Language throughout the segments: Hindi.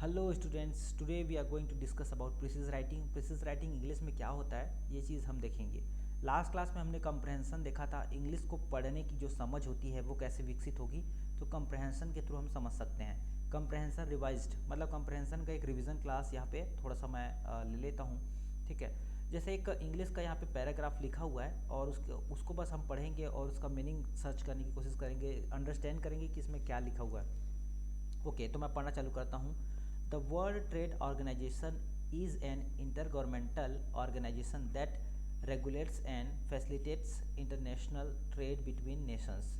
Hello students, today we are going to discuss about precis writing. Precis writing English में क्या होता है ये चीज़ हम देखेंगे। लास्ट क्लास में हमने कंप्रहेंशन देखा था। इंग्लिश को पढ़ने की जो समझ होती है वो कैसे विकसित होगी, तो कंप्रहेंशन के थ्रू हम समझ सकते हैं। कंप्रहेंशन रिवाइज्ड मतलब कंप्रहेंशन का एक रिवीजन क्लास यहाँ पे थोड़ा सा मैं ले लेता हूँ। ठीक है, जैसे एक इंग्लिश का यहाँ पे पैराग्राफ लिखा हुआ है और उसको बस हम पढ़ेंगे और उसका मीनिंग सर्च करने की कोशिश करेंगे, अंडरस्टैंड करेंगे कि इसमें क्या लिखा हुआ है। ओके, तो मैं पढ़ना चालू करता हूँ। The World Trade Organization is an intergovernmental organization that regulates and facilitates international trade between nations.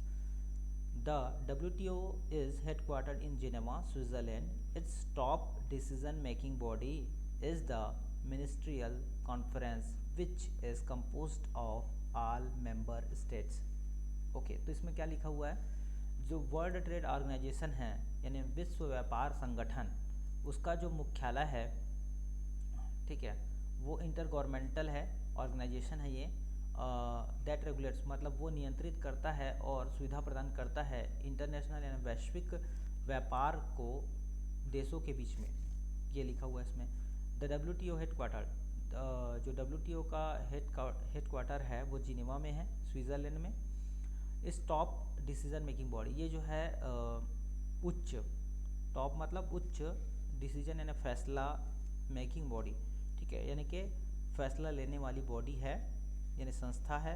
The WTO is headquartered in Geneva, Switzerland. Its top decision-making body is the Ministerial Conference, which is composed of all member states. Okay, तो इसमें क्या लिखा हुआ है? जो वर्ल्ड ट्रेड ऑर्गेनाइजेशन है यानी विश्व व्यापार संगठन, उसका जो मुख्यालय है, ठीक है, वो इंटर गवर्नमेंटल है, ऑर्गेनाइजेशन है ये। दैट रेगुलेट्स मतलब वो नियंत्रित करता है और सुविधा प्रदान करता है इंटरनेशनल यानी वैश्विक व्यापार को देशों के बीच में। ये लिखा हुआ है इसमें। द WTO हेडक्वार्टर, जो WTO का हेडक्वार्टर है वो जिनेवा में है, स्विट्ज़रलैंड में। इस टॉप डिसीजन मेकिंग बॉडी, ये जो है उच्च, टॉप मतलब उच्च, डिसीजन यानी फैसला, मेकिंग बॉडी, ठीक है, यानी कि फैसला लेने वाली बॉडी है यानी संस्था है।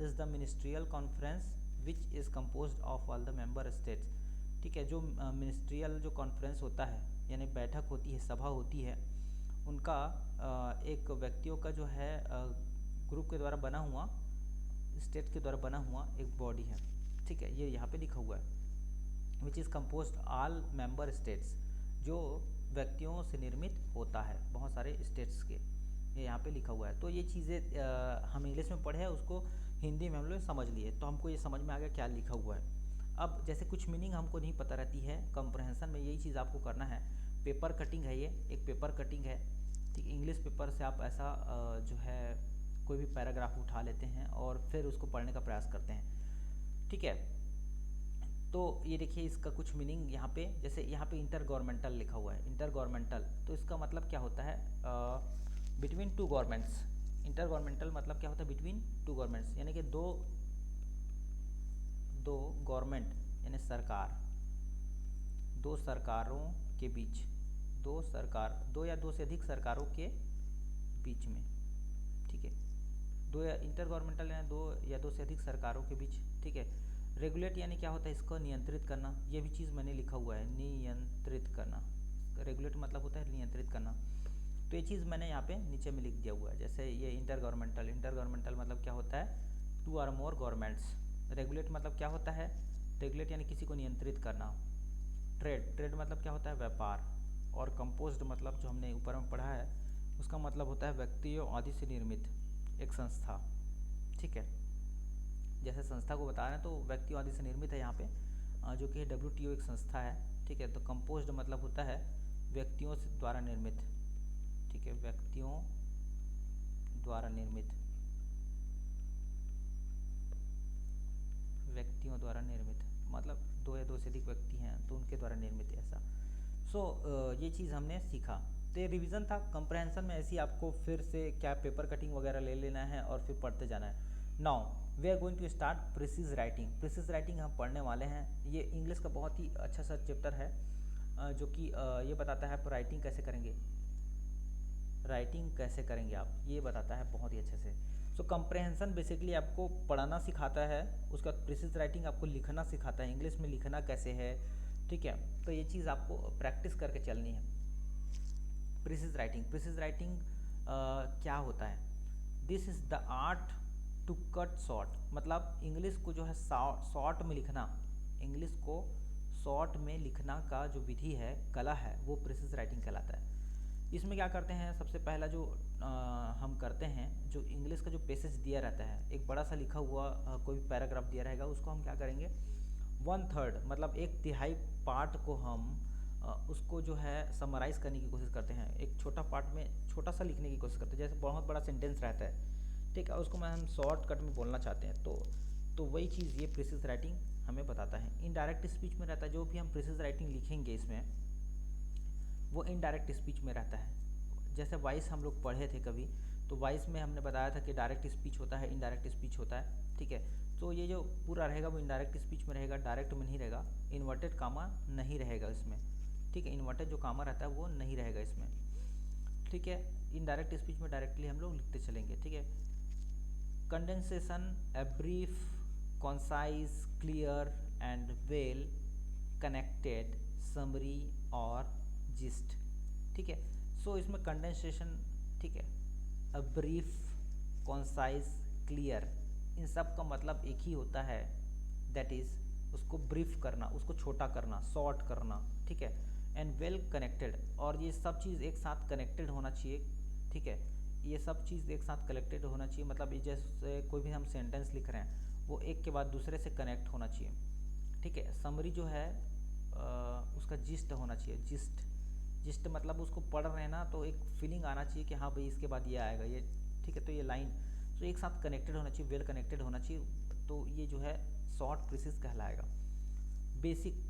Is the ministerial conference which is composed of all the member states. ठीक है, जो मिनिस्ट्रियल जो कॉन्फ्रेंस होता है यानी बैठक होती है, सभा होती है, उनका एक व्यक्तियों का जो है ग्रुप के द्वारा बना हुआ, स्टेट के द्वारा बना हुआ एक बॉडी है। ठीक है, ये यहाँ पे लिखा हुआ है which is composed all member states, जो व्यक्तियों से निर्मित होता है, बहुत सारे स्टेट्स के, ये यहाँ पे लिखा हुआ है। तो ये चीज़ें हम इंग्लिश में पढ़े हैं, उसको हिंदी में हम लोग समझ लिए, तो हमको ये समझ में आ गया क्या लिखा हुआ है। अब जैसे कुछ मीनिंग हमको नहीं पता रहती है कंप्रहेंशन में, यही चीज़ आपको करना है। पेपर कटिंग है, ये एक पेपर कटिंग है। ठीक, इंग्लिश पेपर से आप ऐसा जो है कोई भी पैराग्राफ उठा लेते हैं और फिर उसको पढ़ने का प्रयास करते हैं। ठीक है, तो ये देखिए इसका कुछ मीनिंग यहाँ पे, जैसे यहाँ पे इंटर गवर्नमेंटल लिखा हुआ है। इंटर गवर्नमेंटल तो इसका मतलब क्या होता है? Between two governments. Inter governmental मतलब क्या होता है? बिटवीन टू गवर्नमेंट्स, यानी कि दो गवर्नमेंट यानी सरकार, दो सरकारों के बीच, दो या दो से अधिक सरकारों के बीच में। ठीक है, इंटर गवर्नमेंटल यानी दो या दो से अधिक सरकारों के बीच। ठीक है, रेगुलेट यानी क्या होता है? इसको नियंत्रित करना, ये भी चीज़ मैंने लिखा हुआ है, नियंत्रित करना। रेगुलेट मतलब होता है नियंत्रित करना, तो ये चीज़ मैंने यहाँ पे नीचे में लिख दिया हुआ है। जैसे ये इंटर गवर्नमेंटल मतलब क्या होता है? टू और मोर गवर्नमेंट्स। रेगुलेट मतलब क्या होता है? रेगुलेट यानी किसी को नियंत्रित करना। ट्रेड मतलब क्या होता है? व्यापार। और कंपोज्ड मतलब जो हमने ऊपर में पढ़ा है उसका मतलब होता है व्यक्तियों आदि से निर्मित एक संस्था। ठीक है, जैसे संस्था को बता रहे हैं तो व्यक्तियों आदि से निर्मित है यहाँ पे, जो कि WTO एक संस्था है। ठीक है, तो कंपोज्ड मतलब होता है व्यक्तियों से द्वारा निर्मित। ठीक है, व्यक्तियों द्वारा निर्मित, व्यक्तियों द्वारा निर्मित मतलब दो या दो से अधिक व्यक्ति हैं तो उनके द्वारा निर्मित है ऐसा। ये चीज़ हमने सीखा। तो ये रिवीजन था। कंप्रहेंशन में ऐसी आपको फिर से क्या पेपर कटिंग वगैरह ले लेना है और फिर पढ़ते जाना है। Now we are going to start precis writing. Precis writing हम पढ़ने वाले हैं। ये इंग्लिश का बहुत ही अच्छा सा चैप्टर है, जो कि ये बताता है आप राइटिंग कैसे करेंगे, राइटिंग कैसे करेंगे आप, ये बताता है बहुत ही अच्छे से। सो कंप्रहेंशन बेसिकली आपको पढ़ना सिखाता है, उसके बाद प्रिसिज राइटिंग आपको लिखना सिखाता है, इंग्लिश में लिखना कैसे है। ठीक है, तो ये चीज़ आपको प्रैक्टिस करके चलनी है। प्रिसिज राइटिंग क्या होता है? This is the art to cut short, मतलब इंग्लिश को जो है शॉर्ट में लिखना, इंग्लिश को शॉर्ट में लिखना का जो विधि है, कला है, वो प्रिसिज राइटिंग कहलाता है। इसमें क्या करते हैं? सबसे पहला जो हम करते हैं, जो इंग्लिश का जो पैसेज दिया रहता है, एक बड़ा सा लिखा हुआ कोई भी पैराग्राफ दिया रहेगा, उसको हम क्या करेंगे? 1/3 मतलब एक तिहाई पार्ट को हम उसको जो है समराइज़ करने की कोशिश करते हैं, एक छोटा पार्ट में छोटा सा लिखने की कोशिश करते हैं। जैसे बहुत बड़ा सेंटेंस रहता है, ठीक है, उसको मैं हम शॉर्टकट में बोलना चाहते हैं, तो वही चीज़ ये प्रिसिज राइटिंग हमें बताता है। इनडायरेक्ट स्पीच में रहता है, जो भी हम प्रिसिज राइटिंग लिखेंगे इसमें, वो इनडायरेक्ट स्पीच में रहता है। जैसे वॉइस हम लोग पढ़े थे कभी, तो वॉइस में हमने बताया था कि डायरेक्ट स्पीच होता है, इनडायरेक्ट स्पीच होता है, ठीक है। तो ये जो पूरा रहेगा वो इनडायरेक्ट स्पीच में रहेगा, डायरेक्ट में नहीं रहेगा। इन्वर्टेड कामा नहीं रहेगा इसमें, ठीक है। इन्वर्टेड जो कामा रहता है वो नहीं रहेगा इसमें, ठीक है। इनडायरेक्ट स्पीच में डायरेक्टली हम लोग लिखते चलेंगे, ठीक है। Condensation, a brief, concise, clear and well connected summary और जिस्ट, ठीक है। सो इसमें कंडेंसेशन, ठीक है, अ ब्रीफ, कॉन्साइज, क्लियर, इन सब का मतलब एक ही होता है, दैट इज़ उसको ब्रीफ करना, उसको छोटा करना, शॉर्ट करना, ठीक है। एंड वेल कनेक्टेड, और ये सब चीज़ एक साथ कनेक्टेड होना चाहिए, ठीक है। ये सब चीज़ एक साथ कनेक्टेड होना चाहिए, मतलब ये जैसे कोई भी हम सेंटेंस लिख रहे हैं वो एक के बाद दूसरे से कनेक्ट होना चाहिए, ठीक है। समरी जो है उसका जिस्ट होना चाहिए, जिस्ट, जिस्ट मतलब उसको पढ़ रहे हैं ना तो एक फीलिंग आना चाहिए कि हाँ भाई इसके बाद ये आएगा, ये, ठीक है। तो ये लाइन तो एक साथ कनेक्टेड होना चाहिए, वेल कनेक्टेड होना चाहिए, तो ये जो है शॉर्ट प्रीसिज कहलाएगा। Basic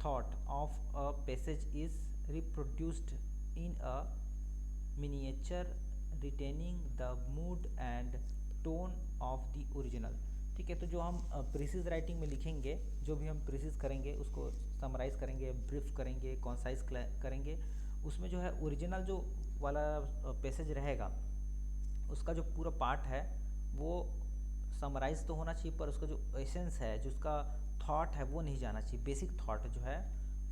thought of a passage is reproduced in a miniature retaining the mood and tone of the original, ठीक है। तो जो हम प्रीसिज राइटिंग में लिखेंगे, जो भी हम प्रीसिज करेंगे उसको समराइज़ करेंगे, ब्रीफ करेंगे, कॉन्साइज करेंगे, उसमें जो है ओरिजिनल जो वाला पैसेज रहेगा उसका जो पूरा पार्ट है वो समराइज तो होना चाहिए, पर उसका जो एसेंस है, जो उसका थॉट है वो नहीं जाना चाहिए, बेसिक थॉट जो है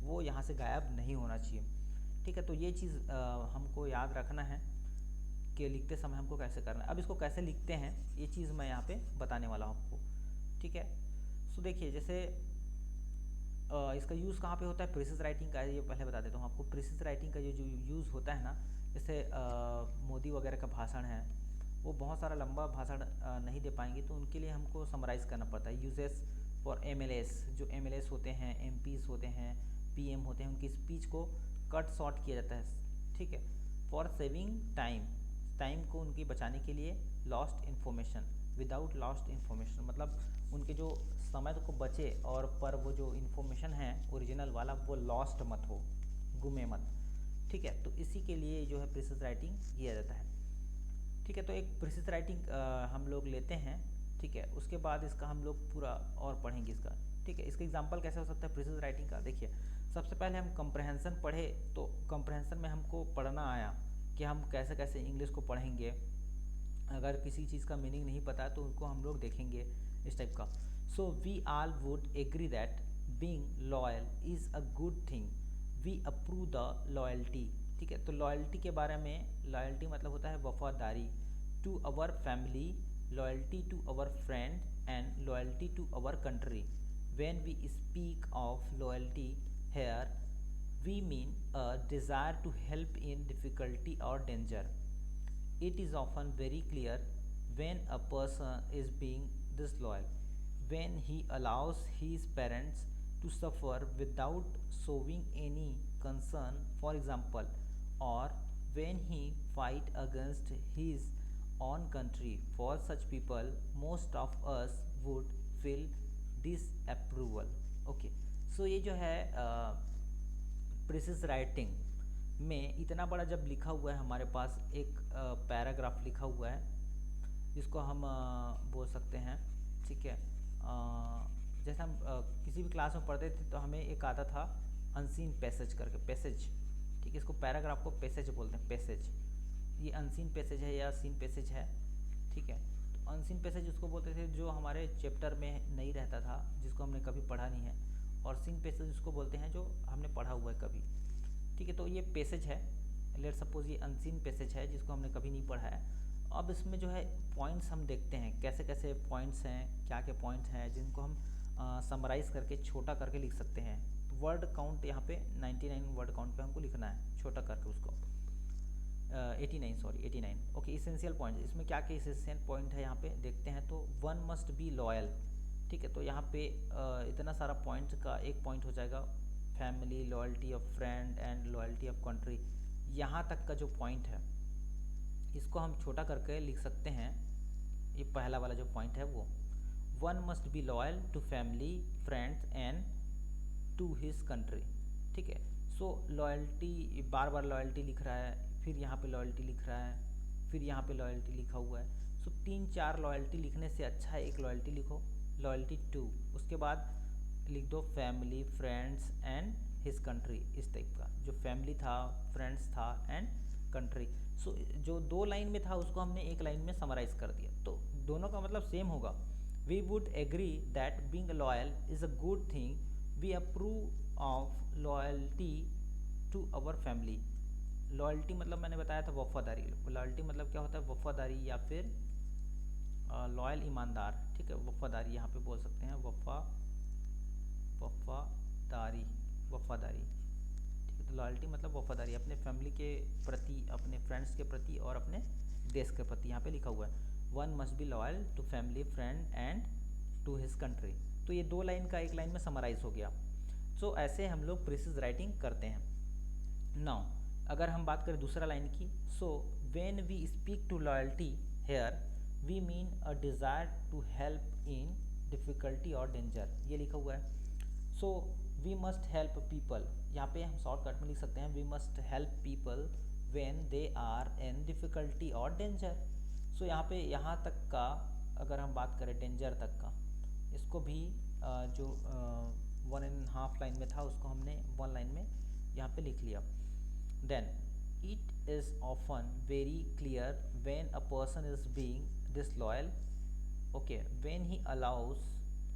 वो यहाँ से गायब नहीं होना चाहिए, ठीक है। तो ये चीज़ हमको याद रखना है कि लिखते समय हमको कैसे करना है। अब इसको कैसे लिखते हैं ये चीज़ मैं यहाँ पे बताने वाला हूँ आपको, ठीक है। सो देखिए, जैसे इसका यूज़ कहाँ पे होता है, प्रीसिज राइटिंग का, ये पहले बता देता हूँ आपको। प्रीसिज राइटिंग का जो यूज़ होता है ना, जैसे मोदी वगैरह का भाषण है, वो बहुत सारा लंबा भाषण नहीं दे पाएंगे, तो उनके लिए हमको समराइज़ करना पड़ता है। यूजेस फॉर एमएलएस, जो एमएलएस होते हैं, एमपीज होते हैं, पीएम होते हैं, उनकी स्पीच को कट शॉर्ट किया जाता है, ठीक है। फॉर सेविंग टाइम, टाइम को उनकी बचाने के लिए, lost information, without lost information, मतलब उनके जो समय को बचे और पर वो जो इन्फॉर्मेशन है ओरिजिनल वाला वो लॉस्ट मत हो, गुमे मत, ठीक है। तो इसी के लिए जो है प्रीसिज राइटिंग किया जाता है, ठीक है। तो एक प्रीसिज राइटिंग हम लोग लेते हैं, ठीक है। उसके बाद इसका हम लोग पूरा और पढ़ेंगे इसका, ठीक है। इसका एग्जांपल कैसे हो सकता है प्रीसिज राइटिंग का, देखिए सबसे पहले हम कंप्रहेंशन पढ़े, तो कंप्रहेंशन में हमको पढ़ना आया कि हम कैसे कैसे इंग्लिश को पढ़ेंगे, अगर किसी चीज़ का मीनिंग नहीं पता तो उनको हम लोग देखेंगे इस टाइप का। So we all would agree that being loyal is a good thing, we approve the loyalty, ठीक है। तो लॉयल्टी के बारे में, लॉयल्टी मतलब होता है वफादारी, to our family, loyalty to our friend and loyalty to our country. When we speak of loyalty here we mean a desire to help in difficulty or danger. It is often very clear when a person is being disloyal, when he allows his parents to suffer without showing any concern, for example, or when he fight against his own country. For such people, most of us would feel disapproval. Okay, so ये जो है प्रीसिज राइटिंग में इतना बड़ा जब लिखा हुआ है हमारे पास, एक पैराग्राफ लिखा हुआ है जिसको हम बोल सकते हैं, ठीक है। जैसे हम किसी भी क्लास में पढ़ते थे तो हमें एक आता था अनसीन पैसेज करके, पैसेज, ठीक है। इसको पैराग्राफ को पैसेज बोलते हैं, पैसेज। ये अनसीन पैसेज है या सीन पैसेज है, ठीक है। तो अनसीन पैसेज उसको बोलते थे जो हमारे चैप्टर में नहीं रहता था, जिसको हमने कभी पढ़ा नहीं है, और सीन पैसेज उसको बोलते हैं जो हमने पढ़ा हुआ है कभी, ठीक है। तो ये पैसेज है, लेट सपोज ये अनसीन पैसेज है जिसको हमने कभी नहीं पढ़ा है। अब इसमें जो है पॉइंट्स हम देखते हैं, कैसे कैसे पॉइंट्स हैं, क्या क्या पॉइंट्स हैं जिनको हम समराइज़ करके छोटा करके लिख सकते हैं। वर्ड काउंट यहाँ पे 99 वर्ड काउंट पे हमको लिखना है, छोटा करके उसको 89 ओके। इसेंशियल पॉइंट, इसमें क्या क्या इसेंशियल पॉइंट है यहाँ पे देखते हैं। तो वन मस्ट बी लॉयल, ठीक है। तो यहाँ पे इतना सारा पॉइंट का एक पॉइंट हो जाएगा, family, loyalty of friend and loyalty of country, यहाँ तक का जो पॉइंट है इसको हम छोटा करके लिख सकते हैं। ये पहला वाला जो पॉइंट है वो, one must be loyal to family, friends and to his country, ठीक है। सो लॉयल्टी, बार बार लॉयल्टी लिख रहा है, फिर यहाँ पे लॉयल्टी लिख रहा है, फिर यहाँ पे लॉयल्टी लिखा हुआ है। सो 3-4 लॉयल्टी लिखने से अच्छा है एक लॉयल्टी लिखो, लॉयल्टी टू। उसके बाद लिख दो family, friends and his country, इस टाइप का। जो फैमिली था, फ्रेंड्स था एंड कंट्री। सो जो 2 लाइन में था उसको हमने एक लाइन में समराइज़ कर दिया, तो दोनों का मतलब सेम होगा। We would agree that being loyal is a good thing, we approve of loyalty to our family. Loyalty मतलब मैंने बताया था वफादारी। लॉयल्टी मतलब क्या होता है? वफादारी या फिर लॉयल, ईमानदार। ठीक है, वफादारी यहाँ पे बोल सकते हैं, वफादारी, वफादारी। ठीक है, तो लॉयल्टी मतलब वफादारी अपने फैमिली के प्रति, अपने फ्रेंड्स के प्रति और अपने देश के प्रति। यहाँ पे लिखा हुआ है one must be loyal to family, friend and to his country. तो ये 2 लाइन का एक लाइन में समराइज हो गया। सो ऐसे हम लोग प्रीसिज राइटिंग करते हैं। नाउ अगर हम बात करें दूसरा लाइन की, so when we speak to loyalty here we mean a desire to help in difficulty और डेंजर। ये लिखा हुआ है। So we must help people, यहाँ पे हम शॉर्टकट में लिख सकते हैं we must help people when they are in difficulty और डेंजर। सो यहाँ पे यहाँ तक का अगर हम बात करें डेंजर तक का, इसको भी जो 1.5 लाइन में था उसको हमने 1 लाइन में यहाँ पे लिख लिया। Then it is often very clear when a person is being disloyal, okay, when he allows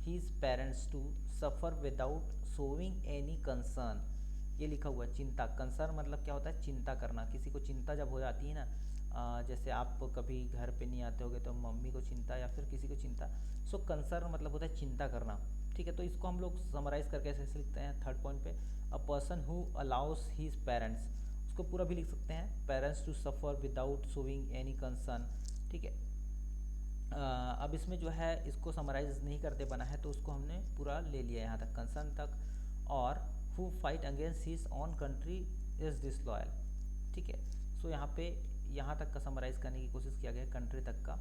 his parents to suffer without showing any concern. ये लिखा हुआ है चिंता। कंसर्न मतलब क्या होता है? चिंता करना। किसी को चिंता जब हो जाती है ना, जैसे आप कभी घर पे नहीं आते होगे तो मम्मी को चिंता या फिर किसी को चिंता। सो कंसर्न मतलब होता है चिंता करना। ठीक है, तो इसको हम लोग समराइज़ करके ऐसे लिखते हैं 3rd पॉइंट पे, a person who allows his parents, उसको पूरा भी लिख सकते हैं parents to suffer without showing any concern. ठीक है, अब इसमें जो है इसको समराइज नहीं करते बना है, तो उसको हमने पूरा ले लिया यहाँ तक, कंसर्न तक। और who fight against his on country is disloyal. ठीक है, सो यहाँ पे यहाँ तक का समराइज़ करने की कोशिश किया गया है, कंट्री तक का।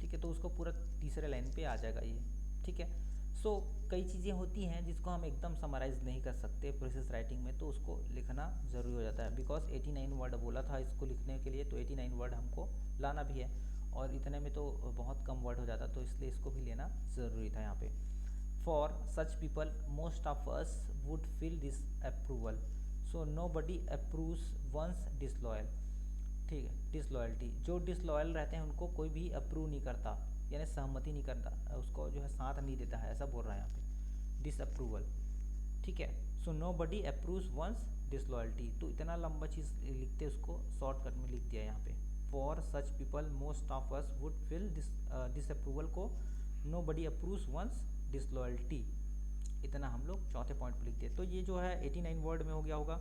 ठीक है, तो उसको पूरा तीसरे लाइन पे आ जाएगा ये। ठीक है, सो कई चीज़ें होती हैं जिसको हम एकदम समराइज़ नहीं कर सकते प्रीसिज राइटिंग में, तो उसको लिखना ज़रूरी हो जाता है। बिकॉज 89 वर्ड बोला था इसको लिखने के लिए, तो 89 वर्ड हमको लाना भी है, और इतने में तो बहुत कम वर्ड हो जाता, तो इसलिए इसको भी लेना ज़रूरी था यहाँ पे। For such people most of us would feel this approval, so nobody approves one's disloyal. ठीक है, डिसलॉयल्टी, जो डिसलॉयल रहते हैं उनको कोई भी अप्रूव नहीं करता, यानी सहमति नहीं करता, उसको जो है साथ नहीं देता है, ऐसा बोल रहा है यहाँ पे, डिसअप्रूवल। ठीक है, सो nobody approves once disloyalty. तो इतना लंबा चीज़ लिखते उसको शॉर्टकट में लिख दिया यहाँ पे। For such people most of us would feel disapproval को नो बडी अप्रूव्स वंस डिसलॉयल्टी, इतना हम लोग चौथे पॉइंट पर लिख दिए। तो ये जो है 89 वर्ड में हो गया होगा।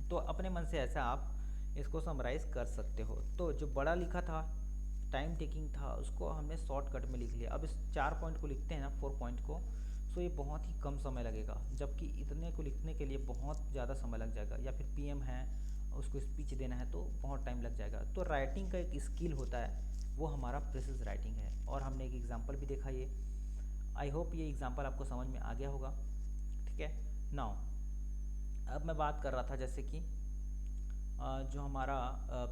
तो अपने मन से ऐसा आप इसको समराइज़ कर सकते हो। तो जो बड़ा लिखा था, टाइम टेकिंग था, उसको हमने शॉर्टकट में लिख लिया। अब इस 4 पॉइंट को लिखते हैं ना, 4 पॉइंट को, सो ये बहुत ही कम समय लगेगा, जबकि इतने को लिखने के लिए बहुत ज़्यादा समय लग जाएगा। या फिर पीएम है, उसको स्पीच देना है तो बहुत टाइम लग जाएगा। तो राइटिंग का एक स्किल होता है, वो हमारा प्रीसिज राइटिंग है। और हमने एक एग्जाम्पल भी देखा ये। आई होप ये एग्जाम्पल आपको समझ में आ गया होगा। ठीक है, नाउ अब मैं बात कर रहा था जैसे कि जो हमारा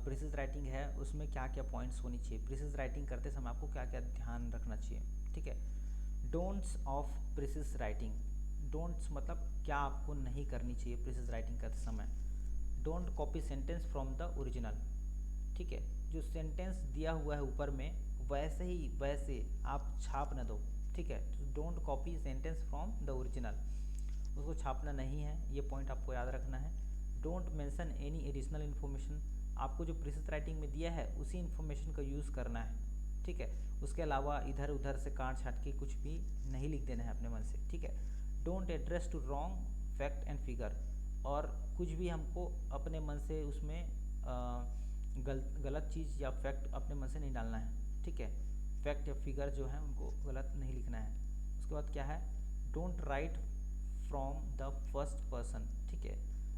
प्रीसिज राइटिंग है उसमें क्या क्या पॉइंट्स होनी चाहिए, प्रीसिज राइटिंग करते समय आपको क्या क्या ध्यान रखना चाहिए। ठीक है, डोंट्स ऑफ प्रीसिज राइटिंग। डोंट्स मतलब क्या आपको नहीं करनी चाहिए प्रीसिज राइटिंग करते समय। Don't copy sentence from the original. ठीक है, जो सेंटेंस दिया हुआ है ऊपर में वैसे ही वैसे आप छाप न दो। ठीक है, don't copy sentence from the original, उसको छापना नहीं है, ये पॉइंट आपको याद रखना है। Don't mention any additional information, आपको जो प्रीसिज राइटिंग में दिया है उसी इन्फॉर्मेशन का यूज़ करना है। ठीक है, उसके अलावा इधर उधर से काट छाट के कुछ भी नहीं लिख देना है अपने मन से। ठीक है, don't address to wrong fact and figure, और कुछ भी हमको अपने मन से उसमें गलत चीज़ या फैक्ट अपने मन से नहीं डालना है। ठीक है, फैक्ट या फिगर जो है उनको गलत नहीं लिखना है। उसके बाद क्या है, don't write from the first person. ठीक है,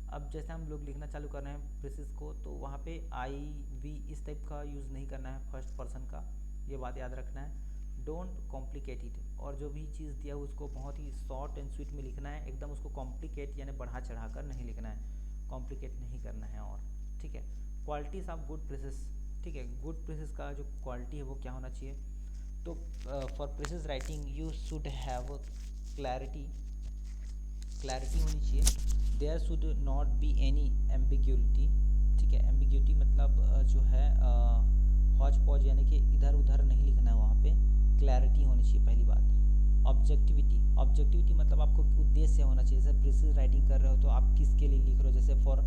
अब जैसे हम लोग लिखना चालू कर रहे हैं प्रीसिज को, तो वहाँ पे आई वी इस टाइप का यूज़ नहीं करना है फर्स्ट पर्सन का, ये बात याद रखना है। डोंट कॉम्प्लिकेट इट, और जो भी चीज़ दिया है उसको बहुत ही शॉर्ट एंड स्वीट में लिखना है, एकदम उसको कॉम्प्लिकेट यानी बढ़ा चढ़ा कर नहीं लिखना है, कॉम्प्लिकेट नहीं करना है। और ठीक है, क्वालिटीज़ ऑफ गुड प्रेसिस, ठीक है, गुड प्रेसिस का जो क्वालिटी है वो क्या होना चाहिए, तो for precise writing you should have clarity, clarity होनी चाहिए, there should not be any ambiguity, ठीक है, एम्बिग्यूटी मतलब जो है हौच पौच यानी कि इधर उधर नहीं लिखना है वहाँ पे, क्लैरिटी होनी चाहिए पहली बात। ऑब्जेक्टिविटी, ऑब्जेक्टिविटी मतलब आपको उद्देश्य होना चाहिए, जैसे प्रिसिज राइटिंग कर रहे हो तो आप किसके लिए लिख रहे हो, जैसे फॉर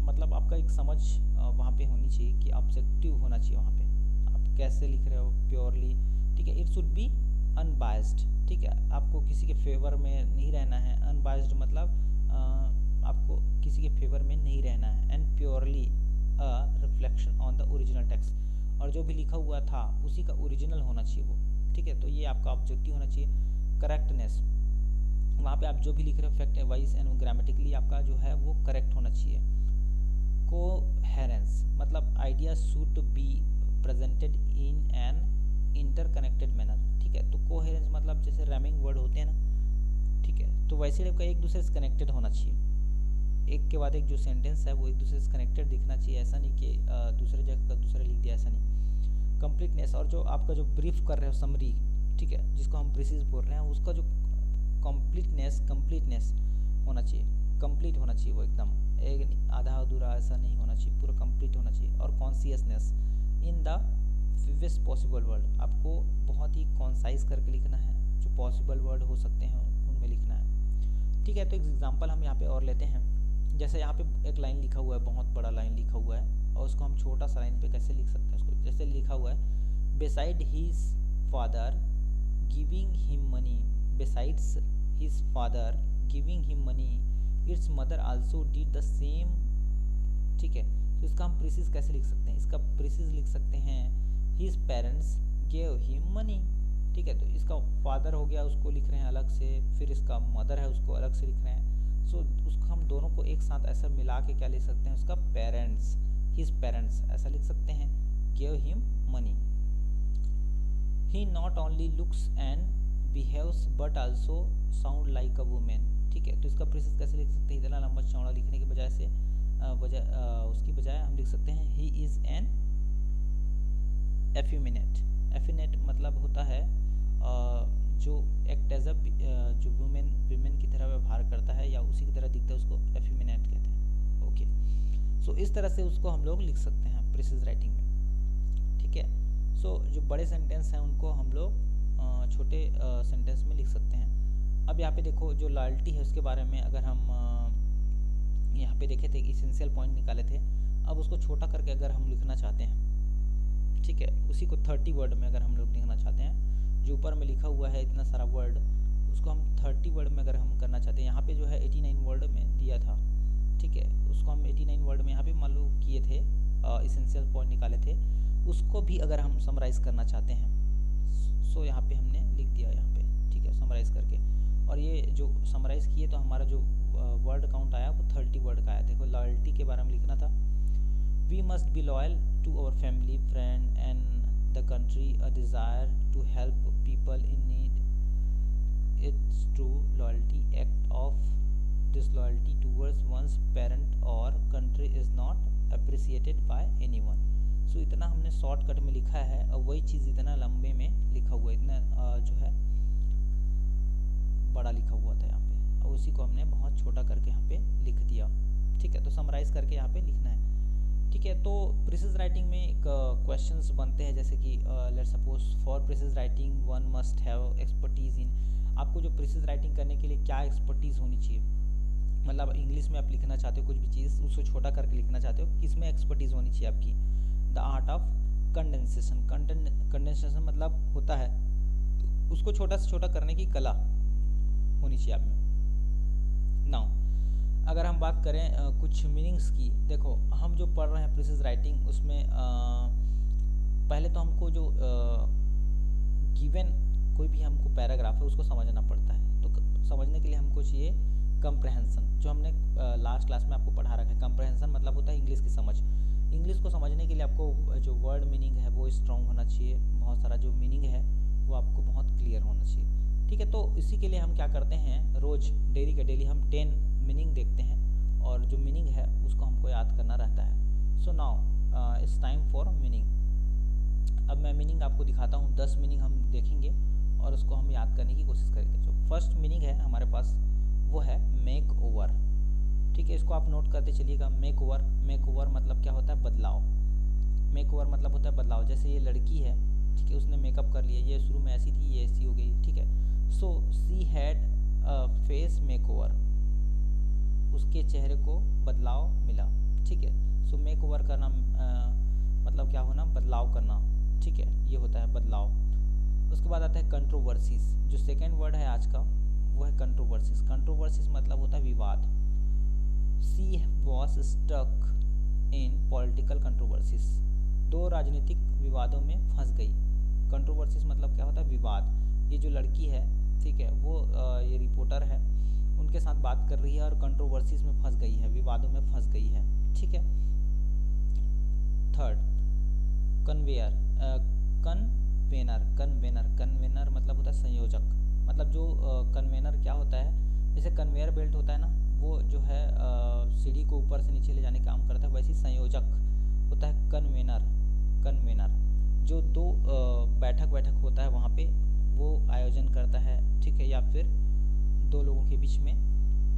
मतलब आपका एक समझ वहाँ पे होनी चाहिए कि ऑब्जेक्टिव होना चाहिए वहाँ पे, आप कैसे लिख रहे हो प्योरली, ठीक है। इट शुड बी अनबायस्ड, ठीक है, आपको किसी के फेवर में नहीं रहना है, अनबायस्ड मतलब आपको किसी के फेवर में नहीं रहना है, and purely reflection on the original text, और जो भी लिखा हुआ था उसी का ओरिजिनल होना चाहिए वो, ठीक है, तो ये आपका ऑब्जेक्टिव होना चाहिए। करेक्टनेस, वहाँ पे आप जो भी लिख रहे हो फैक्ट वाइज एंड ग्रामेटिकली आपका जो है वो करेक्ट होना चाहिए। कोहेरेंस मतलब idea should be presented in an interconnected manner, ठीक है, तो कोहेरेंस मतलब जैसे रैमिंग वर्ड होते हैं ना, ठीक है, तो वैसे टाइप का एक दूसरे से कनेक्टेड होना चाहिए, एक के बाद एक जो सेंटेंस है वो एक दूसरे से कनेक्टेड दिखना चाहिए, ऐसा नहीं कि दूसरे जगह का दूसरा लिख दिया, ऐसा नहीं। कंप्लीटनेस, और जो आपका जो ब्रीफ कर रहे हो समरी, ठीक है, जिसको हम प्रिसीज बोल रहे हैं, उसका जो कंप्लीटनेस होना चाहिए, कंप्लीट होना चाहिए वो एकदम, एक आधा अधूरा ऐसा नहीं होना चाहिए, पूरा कंप्लीट होना चाहिए। और conciseness in the fewest possible word, आपको बहुत ही कॉन्साइज करके लिखना है, जो पॉसिबल वर्ड हो सकते हैं उनमें लिखना है, ठीक है। तो एक एग्जांपल हम यहाँ पे और लेते हैं, जैसे यहाँ पे एक लाइन लिखा हुआ है, बहुत बड़ा लाइन लिखा हुआ है, और उसको हम छोटा सा लाइन पे कैसे लिख सकते हैं उसको, जैसे लिखा हुआ है beside his father giving him money, besides his father giving him money it's mother also did the same, ठीक है, तो इसका हम प्रीसिज कैसे लिख सकते हैं, इसका प्रीसिज लिख सकते हैं his parents gave him money, ठीक है, तो इसका फादर हो गया उसको लिख रहे हैं अलग से, फिर इसका मदर है उसको अलग से लिख रहे हैं, सो उसको हम दोनों को एक साथ ऐसा मिला के क्या लिख सकते हैं, उसका पेरेंट्स, हिज पेरेंट्स ऐसा लिख सकते हैं, gave him money. He not only looks and behaves but also sound like a women, ठीक है, तो इसका प्रीसिज कैसे लिख सकते हैं, इतना लंबा चौड़ा लिखने की बजाय से उसकी बजाय हम लिख सकते हैं ही इज़ एन एफिमिनेट, एफिनेट मतलब होता है जो एक्ट एज अ जो वुमेन की तरह व्यवहार करता है या उसी की तरह दिखता है, उसको एफिमिनेट कहते हैं, ओके। सो इस तरह से उसको हम लोग लिख सकते हैं प्रीसिज राइटिंग में, ठीक है। सो जो बड़े सेंटेंस हैं उनको हम लोग छोटे सेंटेंस में लिख सकते हैं। अब यहाँ पे देखो जो लॉयल्टी है उसके बारे में अगर हम यहाँ पे देखे थे, इसेंशियल पॉइंट निकाले थे, अब उसको छोटा करके अगर हम लिखना चाहते हैं, ठीक है, उसी को 30 वर्ड में अगर हम लोग लिखना चाहते हैं, जो ऊपर में लिखा हुआ है इतना सारा वर्ड, उसको हम 30 वर्ड में अगर हम करना चाहते हैं, यहाँ पे जो है 89 वर्ड में दिया था, ठीक है, उसको हम 89 वर्ड में यहाँ पे मान लो किए थे, इसेंशियल पॉइंट निकाले थे, उसको भी अगर हम समराइज़ करना चाहते हैं, सो यहाँ पे हमने लिख दिया यहाँ पे, ठीक है, समराइज़ करके, और ये जो समराइज़ किए तो हमारा जो वर्ड काउंट आया वो 30 वर्ड का आया। देखो लॉयल्टी के बारे में लिखना था, we must be loyal to our family friend and the country, a desire to help people in need, it's true loyalty act of disloyalty towards one's parent or country is not appreciated by anyone। सो इतना हमने शॉर्टकट में लिखा है, और वही चीज़ इतना लंबे में लिखा हुआ है, इतना जो है बड़ा लिखा हुआ था यहाँ पे, और उसी को हमने बहुत छोटा करके यहाँ पे लिख दिया, ठीक है, तो समराइज़ करके यहाँ पे लिखना है, ठीक है। तो प्रीसिज राइटिंग में एक क्वेश्चंस बनते हैं, जैसे कि let's suppose for precis writing one must have expertise in, आपको जो प्रीसिज राइटिंग करने के लिए क्या एक्सपर्टीज़ होनी चाहिए, मतलब इंग्लिश में आप लिखना चाहते हो कुछ भी चीज़, उसको छोटा करके लिखना चाहते हो, किसमें एक्सपर्टीज़ होनी चाहिए आपकी, the art of condensation, condensation मतलब होता है उसको छोटा से छोटा करने की कला होनी चाहिए आप में। नाउ अगर हम बात करें कुछ मीनिंग्स की, देखो हम जो पढ़ रहे हैं प्रीसिज राइटिंग, उसमें पहले तो हमको जो गिवन कोई भी हमको पैराग्राफ है उसको समझना पड़ता है, तो समझने के लिए हमको चाहिए कंप्रहेंशन, जो हमने लास्ट क्लास में आपको पढ़ा रखा है। कंप्रहेंशन मतलब होता है इंग्लिश की समझ। इंग्लिश को समझने के लिए आपको जो वर्ड मीनिंग है वो स्ट्रॉन्ग होना चाहिए, बहुत सारा जो मीनिंग है वो आपको बहुत क्लियर होना चाहिए। ठीक है, तो इसी के लिए हम क्या करते हैं, रोज़ डेली के डेली हम 10 मीनिंग देखते हैं और जो मीनिंग है उसको हमको याद करना रहता है। So now it's time for meaning. अब मैं मीनिंग आपको दिखाता हूँ, 10 मीनिंग हम देखेंगे और उसको हम याद करने की कोशिश करेंगे। जो फर्स्ट मीनिंग है हमारे पास वो है मेक ओवर। ठीक है, इसको आप नोट करते चलिएगा। मेक ओवर, मेक ओवर मतलब क्या होता है, बदलाव। मेक ओवर मतलब होता है बदलाव। जैसे ये लड़की है, ठीक है, उसने मेकअप कर लिया, ये शुरू में ऐसी थी, ये ऐसी हो गई। ठीक है, so she had a face makeover, उसके चेहरे को बदलाव मिला। ठीक है, सो मेक ओवर करना मतलब क्या होना, बदलाव करना। ठीक है, ये होता है बदलाव। उसके बाद आता है कंट्रोवर्सीज। जो सेकेंड वर्ड है आज का वो है कंट्रोवर्सीज। कंट्रोवर्सीज मतलब होता है विवाद। She was stuck in political controversies, दो राजनीतिक विवादों में फंस गई। कंट्रोवर्सीज मतलब क्या होता है, विवाद। ये जो लड़की है, ठीक है, वो ये रिपोर्टर है, उनके साथ बात कर रही है और कंट्रोवर्सीज में फंस गई है, विवादों में फंस गई है। ठीक है, third conveyor, convener. Convener, convener मतलब होता है संयोजक। मतलब जो कन्वेनर क्या होता है, जैसे कन्वेयर बेल्ट होता है ना, वो जो है सीढ़ी को ऊपर से नीचे ले जाने का काम करता है, वैसे ही संयोजक होता है कन्वेनर। कन्वेनर जो दो बैठक होता है वहाँ पे, वो आयोजन करता है। ठीक है, या फिर दो लोगों के बीच में,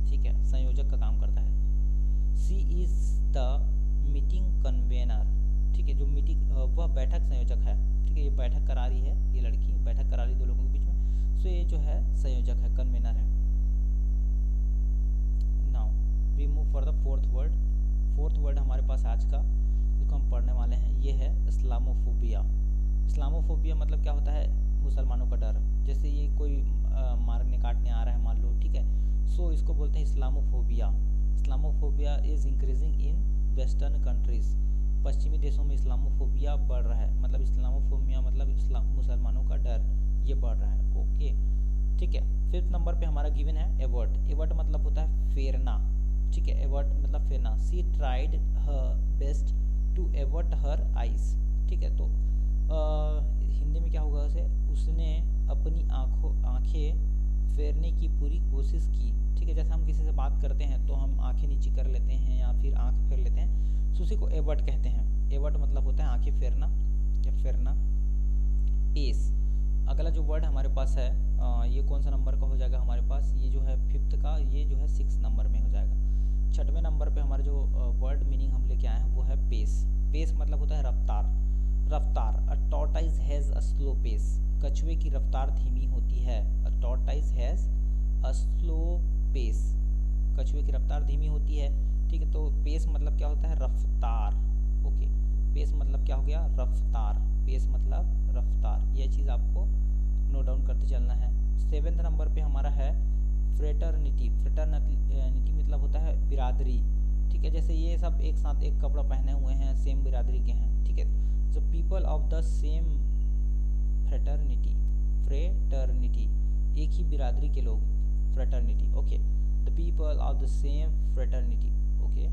ठीक है, संयोजक का काम करता है। सी इज़ द मीटिंग कन्वेनर। ठीक है, जो मीटिंग वह बैठक संयोजक है। ठीक है, ये बैठक करा रही है, ये लड़की बैठक करा रही दो लोगों के बीच में, सो ये जो है संयोजक है, कन्वेनर है। Now we move for the fourth word. Fourth word हमारे पास आज का जिसको हम पढ़ने वाले हैं ये है इस्लामोफोबिया। इस्लामोफोबिया मतलब क्या होता है, मुसलमानों का डर। जैसे ये कोई मारने काटने आ रहा है मान लो, ठीक है, सो इसको बोलते हैं Islamophobia. Islamophobia is increasing in western countries. पश्चिमी देशों में इस्लामोफोबिया बढ़ रहा है। मतलब इस्लामोफोबिया मतलब मुसलमानों का डर, ये बढ़ रहा है। ओके, ठीक है। फिफ्थ नंबर पे हमारा गिवन है एवर्ट। एवर्ट मतलब होता है फेरना। ठीक है, एवर्ट मतलब फेरना। She tried her best to avert her eyes. ठीक है, तो हिंदी में क्या होगा उसे, उसने अपनी आंखें फेरने की पूरी कोशिश की। ठीक है, जैसे हम किसी से बात करते हैं तो हम आंखें नीची कर लेते हैं या फिर आंख फेर लेते हैं, तो उसी को एवर्ट कहते हैं। एवर्ट मतलब होता है आंखें फेरना या फेरना। पेस, अगला जो वर्ड हमारे पास है ये कौन सा नंबर का हो जाएगा हमारे पास, ये जो है फिफ्थ का, ये जो है 6 नंबर में हो जाएगा। छठवें नंबर पे हमारे जो वर्ड मीनिंग हम लेके आए हैं वो है पेस। पेस मतलब होता है रफ्तार। रफ्तार, a tortoise has a slow pace. कछुए की रफ्तार धीमी होती है। A tortoise has a slow pace, कछुए की रफ्तार धीमी होती है। ठीक है, तो पेस मतलब क्या होता है, रफ्तार। ओके, पेस मतलब क्या हो गया, रफ्तार। पेस मतलब रफ्तार, यह चीज़ आपको नोट डाउन करते चलना है। सेवेंथ नंबर पे हमारा है फ्रेटर्निटी। फ्रेटर्निटी मतलब होता है बिरादरी। ठीक है, जैसे ये सब एक साथ एक कपड़ा पहने हुए हैं, सेम बिरादरी के हैं। ठीक है, जो people of the same fraternity, fraternity एक ही बिरादरी के लोग, fraternity. Okay, the people of the same fraternity. Okay,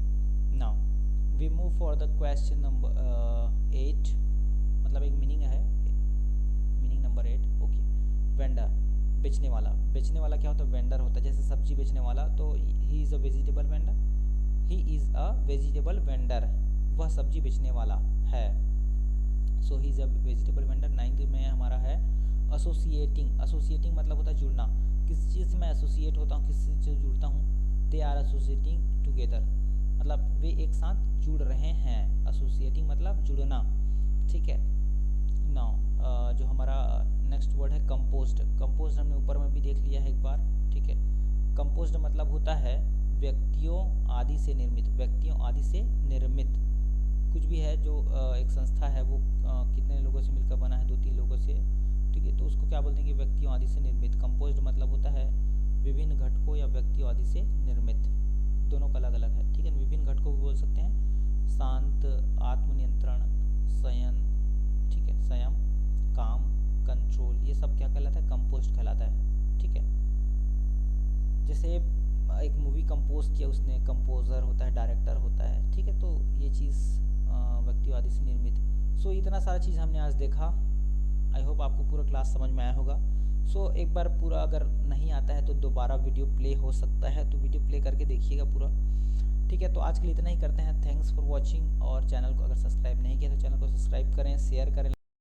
now we move for the question number 8। मतलब एक मीनिंग है, मीनिंग नंबर 8। ओके, वेंडर, बेचने वाला। बेचने वाला क्या होता है, वेंडर होता है। जैसे सब्जी बेचने वाला, तो he is a vegetable vendor. He is a vegetable vendor, वह सब्जी बेचने वाला है। So he is a vegetable vendor. 9th में हमारा है एसोसिएटिंग। एसोसिएटिंग मतलब होता है जुड़ना। किस चीज़ से मैं एसोसिएट होता हूँ, किस चीज़ से जुड़ता हूँ, दे आर एसोसिएटिंग टुगेदर, मतलब वे एक साथ जुड़ रहे हैं। एसोसिएटिंग मतलब जुड़ना। ठीक है, नाउ जो हमारा नेक्स्ट वर्ड है कंपोस्ट। कंपोस्ट हमने ऊपर में भी देख लिया है एक बार। ठीक है, कंपोस्ट मतलब होता है व्यक्तियों आदि से निर्मित। व्यक्तियों आदि से निर्मित कुछ भी है जो एक संस्था है, वो कितने लोगों से मिलकर बना है, 2-3 लोगों से। ठीक है, तो उसको क्या बोलते हैं कि व्यक्तियों आदि से निर्मित। कंपोस्ट मतलब होता है विभिन्न घटकों या व्यक्तियों आदि से निर्मित, दोनों का अलग अलग है। ठीक है, विभिन्न घटकों को बोल सकते हैं शांत, आत्मनियंत्रण, संयम। ठीक है, संयम, काम, कंट्रोल, ये सब क्या कहलाता है, कंपोस्ट कहलाता है। ठीक है, जैसे एक मूवी कंपोज किया उसने, कंपोज़र होता है, डायरेक्टर होता है, ठीक है। तो ये चीज़ व्यक्तिवादी से निर्मित। सो इतना सारा चीज़ हमने आज देखा। आई होप आपको पूरा क्लास समझ में आया होगा। सो एक बार पूरा अगर नहीं आता है तो दोबारा वीडियो प्ले हो सकता है, तो वीडियो प्ले करके देखिएगा पूरा, ठीक है। तो आज के लिए इतना ही करते हैं। थैंक्स फॉर वॉचिंग, और चैनल को अगर सब्सक्राइब नहीं किया तो चैनल को सब्सक्राइब करें, शेयर करें।